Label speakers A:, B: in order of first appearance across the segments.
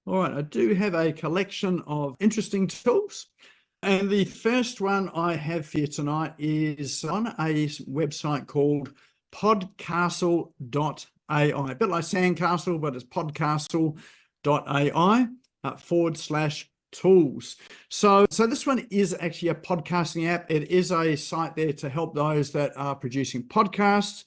A: All right, I do have a collection of interesting tools. And the first one I have for you tonight is on a website called podcastle.ai. A bit like Sandcastle, but it's podcastle.ai /tools. So this one is actually a podcasting app. It is a site there to help those that are producing podcasts.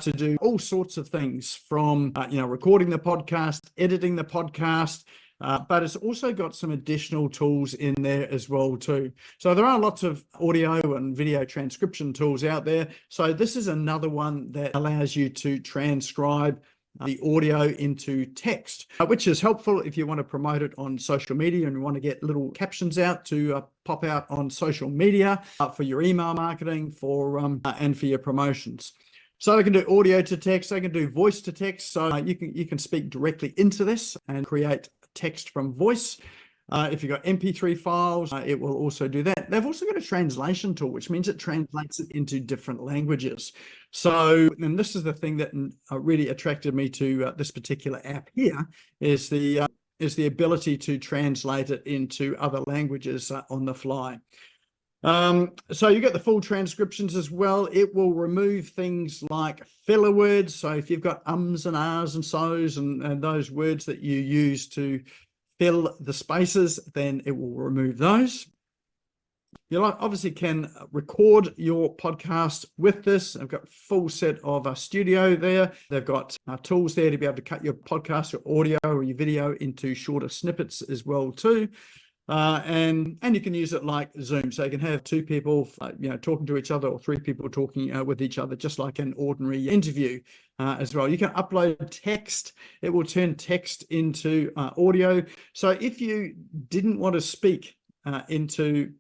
A: To do all sorts of things from, recording the podcast, editing the podcast, but it's also got some additional tools in there as well too. So there are lots of audio and video transcription tools out there. So this is another one that allows you to transcribe the audio into text, which is helpful if you want to promote it on social media and you want to get little captions out to pop out on social media for your email marketing and for your promotions. So they can do audio to text, they can do voice to text. So you can speak directly into this and create text from voice. If you've got MP3 files, it will also do that. They've also got a translation tool, which means it translates it into different languages. So, and this is the thing that really attracted me to this particular app here, is the ability to translate it into other languages on the fly. So you get the full transcriptions as well. It will remove things like filler words. So if you've got ums and ahs and so's and those words that you use to fill the spaces, then it will remove those. You obviously can record your podcast with this. I've got a full set of a studio there. They've got tools there to be able to cut your podcast or audio or your video into shorter snippets as well too. And you can use it like Zoom. So you can have two people, talking to each other, or three people talking with each other, just like an ordinary interview as well. You can upload text. It will turn text into audio. So if you didn't want to speak into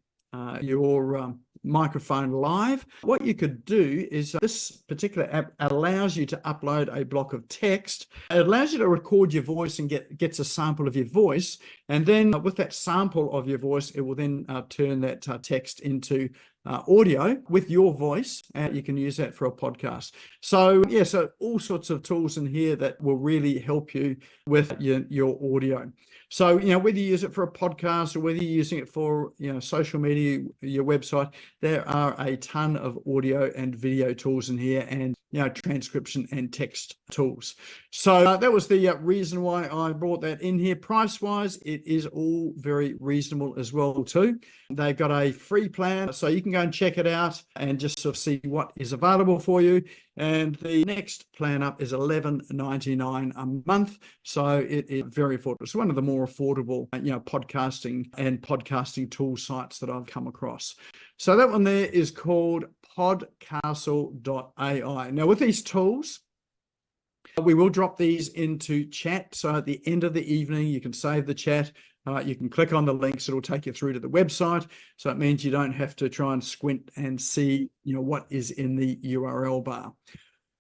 A: your microphone live, what you could do is this particular app allows you to upload a block of text. It allows you to record your voice and gets a sample of your voice, and then with that sample of your voice, it will then turn that text into audio with your voice. You can use that for a podcast. So so all sorts of tools in here that will really help you with your audio. So, whether you use it for a podcast or whether you're using it for, social media, your website, there are a ton of audio and video tools in here, and, transcription and text tools. So that was the reason why I brought that in here. Price-wise, it is all very reasonable as well too. They've got a free plan, so you can go and check it out and just sort of see what is available for you. And the next plan up is $11.99 a month. So it is very affordable. It's one of the more affordable, podcasting and podcasting tool sites that I've come across. So that one there is called podcastle.ai. Now with these tools, we will drop these into chat. So at the end of the evening, you can save the chat. You can click on the links. It'll take you through to the website. So it means you don't have to try and squint and see, what is in the URL bar.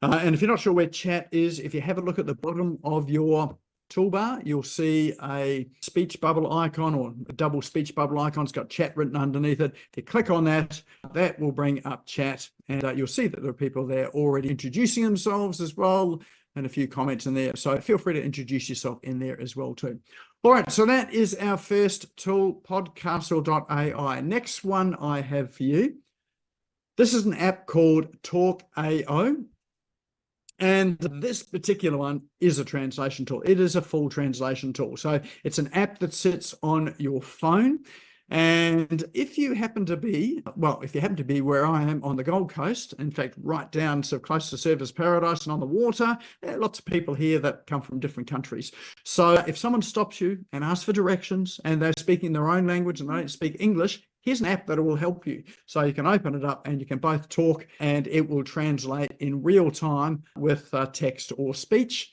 A: And if you're not sure where chat is, if you have a look at the bottom of your toolbar, you'll see a speech bubble icon, or a double speech bubble icon. It's got chat written underneath it. If you click on that, that will bring up chat, and you'll see that there are people there already introducing themselves as well, and a few comments in there. So feel free to introduce yourself in there as well too. All right, so that is our first tool, podcastle.ai. Next one I have for you. This is an app called Talk.ao. And this particular one is a translation tool. It is a full translation tool. So it's an app that sits on your phone. And if you happen to be where I am on the Gold Coast, in fact, right down so close to Surfers Paradise and on the water, there are lots of people here that come from different countries. So if someone stops you and asks for directions and they're speaking their own language and they don't speak English, here's an app that will help you. So you can open it up and you can both talk, and it will translate in real time with text or speech.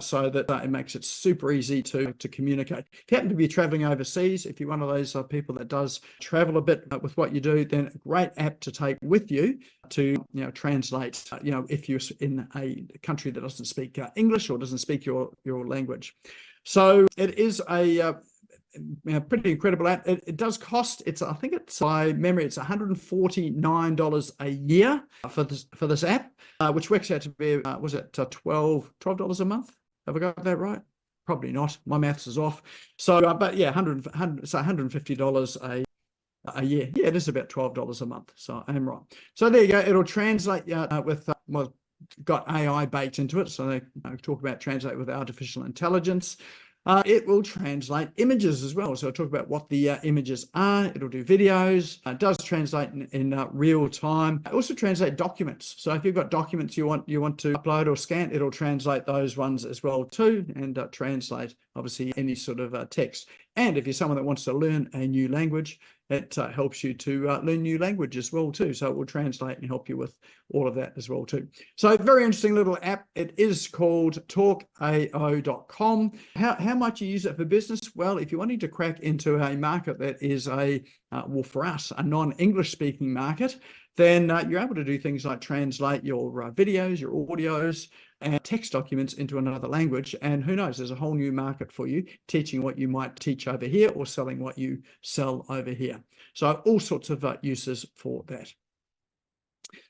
A: So that it makes it super easy to communicate. If you happen to be traveling overseas, if you're one of those people that does travel a bit with what you do, then a great app to take with you to translate, if you're in a country that doesn't speak English or doesn't speak your language. So it is a pretty incredible app. It does cost, I think it's by memory, it's $149 a year for this app, which works out to be, was it $12 a month? Have I got that right? Probably not. My maths is off. So, but yeah, $150 a year. Yeah, it is about $12 a month. So I am right. So there you go. It'll translate with well, got AI baked into it. So they talk about translate with artificial intelligence. It will translate images as well. So it'll talk about what the images are. It'll do videos. It does translate in real time. It also translate documents. So if you've got documents you want to upload or scan, it'll translate those ones as well too, and translate obviously any sort of text. And if you're someone that wants to learn a new language, it helps you to learn new language as well too. So it will translate and help you with all of that as well too. So very interesting little app. It is called talkao.com. How might you use it for business? Well, if you're wanting to crack into a market that is well, for us, a non-English speaking market, then you're able to do things like translate your videos, your audios, and text documents into another language. And who knows, there's a whole new market for you, teaching what you might teach over here or selling what you sell over here. So all sorts of uses for that.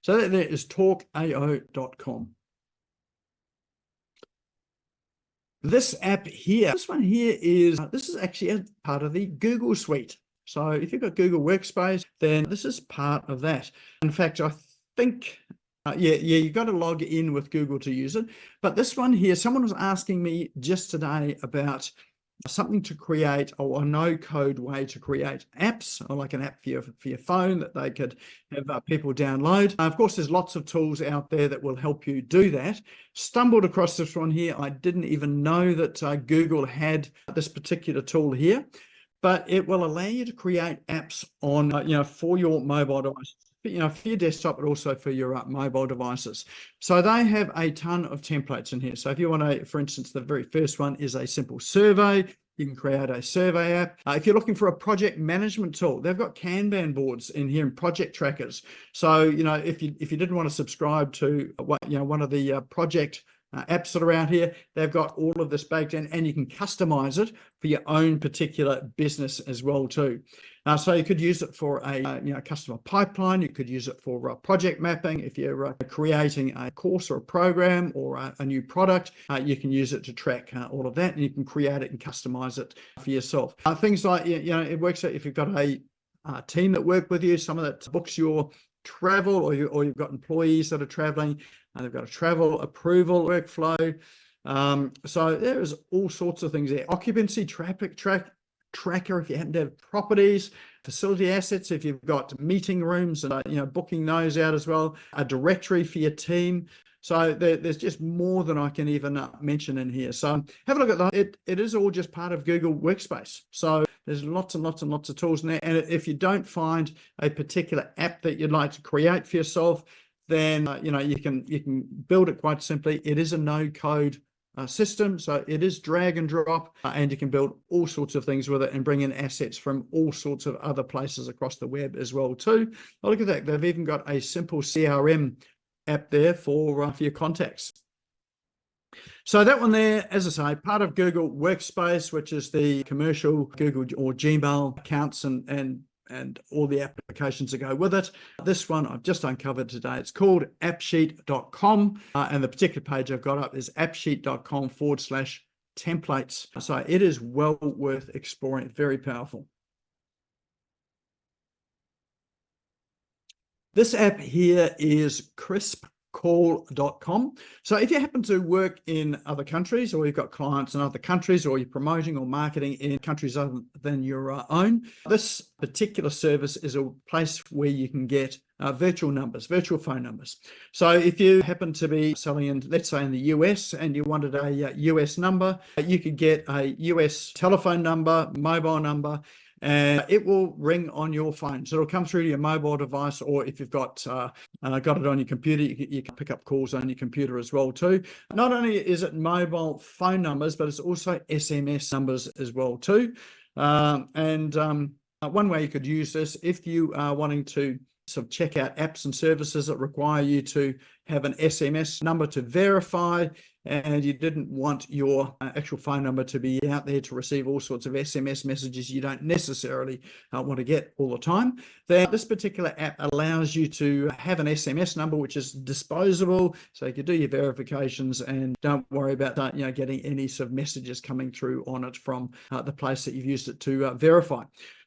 A: So there is talkao.com. This app here, this one here is, this is actually a part of the Google Suite. So if you've got Google Workspace, then this is part of that. In fact, I think, you've got to log in with Google to use it. But this one here, someone was asking me just today about something to create, or a no-code way to create apps, or like an app for your phone that they could have people download. Of course, there's lots of tools out there that will help you do that. Stumbled across this one here. I didn't even know that Google had this particular tool here, but it will allow you to create apps on, for your mobile device. For your desktop, but also for your mobile devices. So they have a ton of templates in here. So if you want to, for instance, the very first one is a simple survey. You can create a survey app. If you're looking for a project management tool, they've got Kanban boards in here and project trackers. So, if you didn't want to subscribe to one of the project apps that are out here, they've got all of this baked in, and you can customize it for your own particular business as well too. So you could use it for a customer pipeline. You could use it for project mapping. If you're creating a course or a program or a new product, you can use it to track all of that, and you can create it and customize it for yourself. Things like, it works out if you've got a team that work with you, someone that books your travel, or you've got employees that are traveling, and they've got a travel approval workflow. So there's all sorts of things there. Occupancy traffic tracker if you happen to have properties, facility assets if you've got meeting rooms, and booking those out as well. A directory for your team. So there's just more than I can even mention in here. So have a look at that. It is all just part of Google Workspace. So there's lots and lots and lots of tools in there. And if you don't find a particular app that you'd like to create for yourself, then you can build it quite simply. It is a no-code system, so it is drag and drop, and you can build all sorts of things with it and bring in assets from all sorts of other places across the web as well too. Oh, look at that. They've even got a simple CRM app there for your contacts. So that one there, as I say, part of Google Workspace, which is the commercial Google or Gmail accounts and all the applications that go with it. This one I've just uncovered today. It's called appsheet.com, and the particular page I've got up is appsheet.com/templates. So it is well worth exploring. Very powerful. This app here is crispcall.com. So if you happen to work in other countries, or you've got clients in other countries, or you're promoting or marketing in countries other than your own, this particular service is a place where you can get virtual phone numbers. So if you happen to be selling in, let's say in the US, and you wanted a US number, you could get a US telephone number, mobile number, and it will ring on your phone. So it'll come through to your mobile device, or if you've got it on your computer, you can pick up calls on your computer as well too. Not only is it mobile phone numbers, but it's also SMS numbers as well too. One way you could use this, if you are wanting to sort of check out apps and services that require you to have an SMS number to verify, and you didn't want your actual phone number to be out there to receive all sorts of SMS messages you don't necessarily want to get all the time, then this particular app allows you to have an SMS number which is disposable, so you can do your verifications and don't worry about getting any sort of messages coming through on it from the place that you've used it to verify.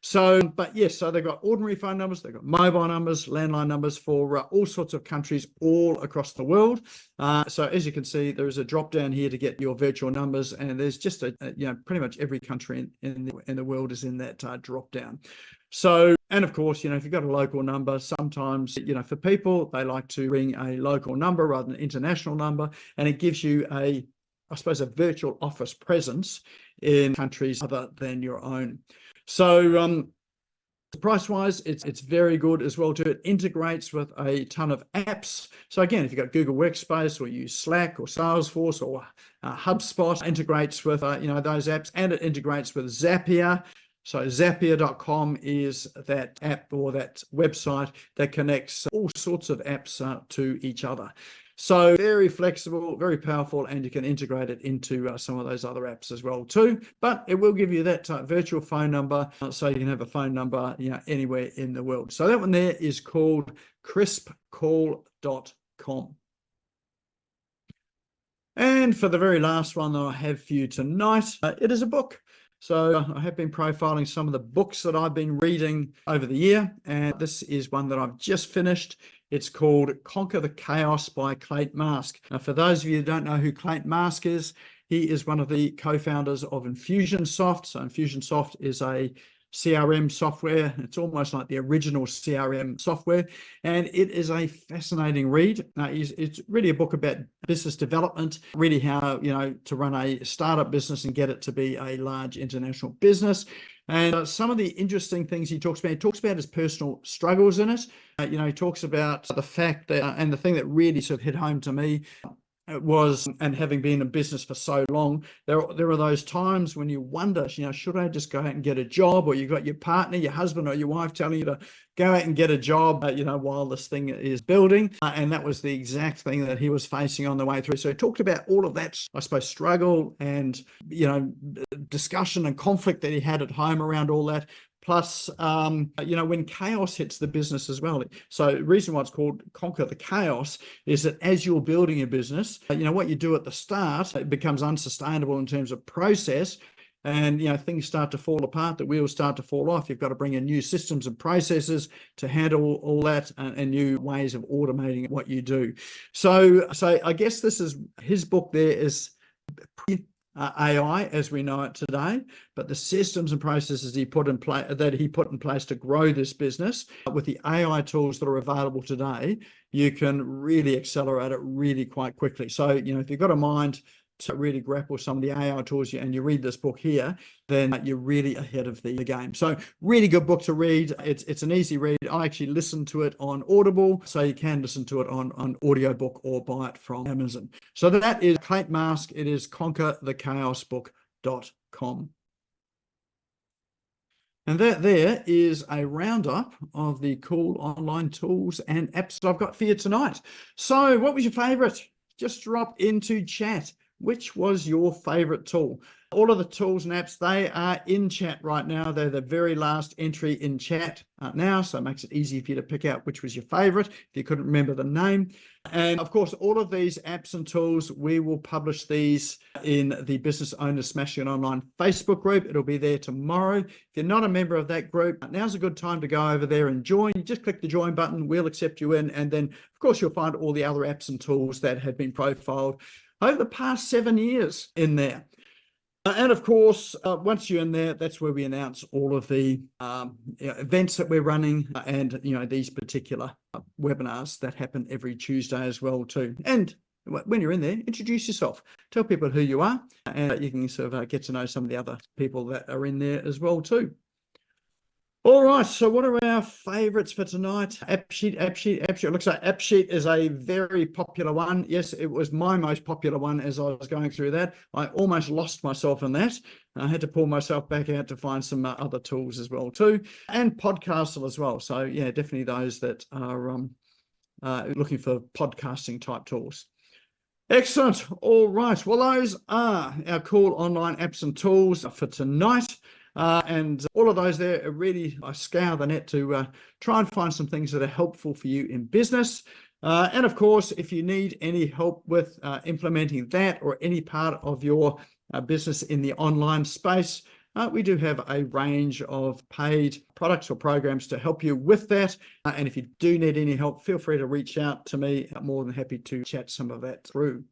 A: So, but yes, so they've got ordinary phone numbers, they've got mobile numbers, landline numbers for all sorts of countries all across the world. So as you can see, there is a drop down here to get your virtual numbers, and there's just pretty much every country in the world is in that drop down. So, and of course, if you've got a local number, sometimes, for people, they like to ring a local number rather than an international number, and it gives you a virtual office presence in countries other than your own. So price-wise, it's very good as well too. It integrates with a ton of apps. So again, if you've got Google Workspace or use Slack or Salesforce or HubSpot, integrates with those apps, and it integrates with Zapier. So Zapier.com is that app or that website that connects all sorts of apps to each other. So very flexible, very powerful, and you can integrate it into some of those other apps as well too. But it will give you that virtual phone number, so you can have a phone number anywhere in the world. So that one there is called crispcall.com. And for the very last one that I have for you tonight, it is a book. So I have been profiling some of the books that I've been reading over the year, and this is one that I've just finished. It's called Conquer the Chaos by Clayton Mask. Now, for those of you who don't know who Clayton Mask is, he is one of the co-founders of Infusionsoft. So Infusionsoft is a CRM software. It's almost like the original CRM software, and it is a fascinating read. It's really a book about business development, really how to run a startup business and get it to be a large international business. And some of the interesting things he talks about his personal struggles in it. He talks about the fact that, and the thing that really sort of hit home to me was, and having been in business for so long, there are those times when you wonder, should I just go out and get a job? Or you've got your partner, your husband or your wife telling you to go out and get a job, while this thing is building. And that was the exact thing that he was facing on the way through. So he talked about all of that, I suppose, struggle and, discussion and conflict that he had at home around all that. Plus, when chaos hits the business as well. So the reason why it's called Conquer the Chaos is that as you're building a business, what you do at the start, it becomes unsustainable in terms of process. And, things start to fall apart, the wheels start to fall off. You've got to bring in new systems and processes to handle all that, and new ways of automating what you do. So I guess this is his book there is AI as we know it today, but the systems and processes he put in place to grow this business with the AI tools that are available today, you can really accelerate it really quite quickly. So, if you've got a mind to really grapple some of the AI tools and you read this book here, then you're really ahead of the game. So really good book to read. It's an easy read. I actually listened to it on Audible, so you can listen to it on audiobook or buy it from Amazon. So that is Clayton Mask. It is conquerthechaosbook.com. And that there is a roundup of the cool online tools and apps that I've got for you tonight. So what was your favorite? Just drop into chat. Which was your favorite tool? All of the tools and apps, they are in chat right now. They're the very last entry in chat now, so it makes it easy for you to pick out which was your favorite if you couldn't remember the name. And of course, all of these apps and tools, we will publish these in the Business Owners Smashing It Online Facebook group. It'll be there tomorrow. If you're not a member of that group, now's a good time to go over there and join. You just click the join button, we'll accept you in, and then of course you'll find all the other apps and tools that have been profiled over the past 7 years in there. And of course, once you're in there, that's where we announce all of the events that we're running and, these particular webinars that happen every Tuesday as well too. And when you're in there, introduce yourself, tell people who you are, and you can sort of get to know some of the other people that are in there as well too. All right, so what are our favorites for tonight? AppSheet. It looks like AppSheet is a very popular one. Yes, it was my most popular one as I was going through that. I almost lost myself in that. I had to pull myself back out to find some other tools as well too, and Podcastle as well. So yeah, definitely those that are looking for podcasting type tools. Excellent. All right. Well, those are our cool online apps and tools for tonight. And all of those there are really, I scour the net to try and find some things that are helpful for you in business. And of course, if you need any help with implementing that or any part of your business in the online space, we do have a range of paid products or programs to help you with that. And if you do need any help, feel free to reach out to me. I'm more than happy to chat some of that through.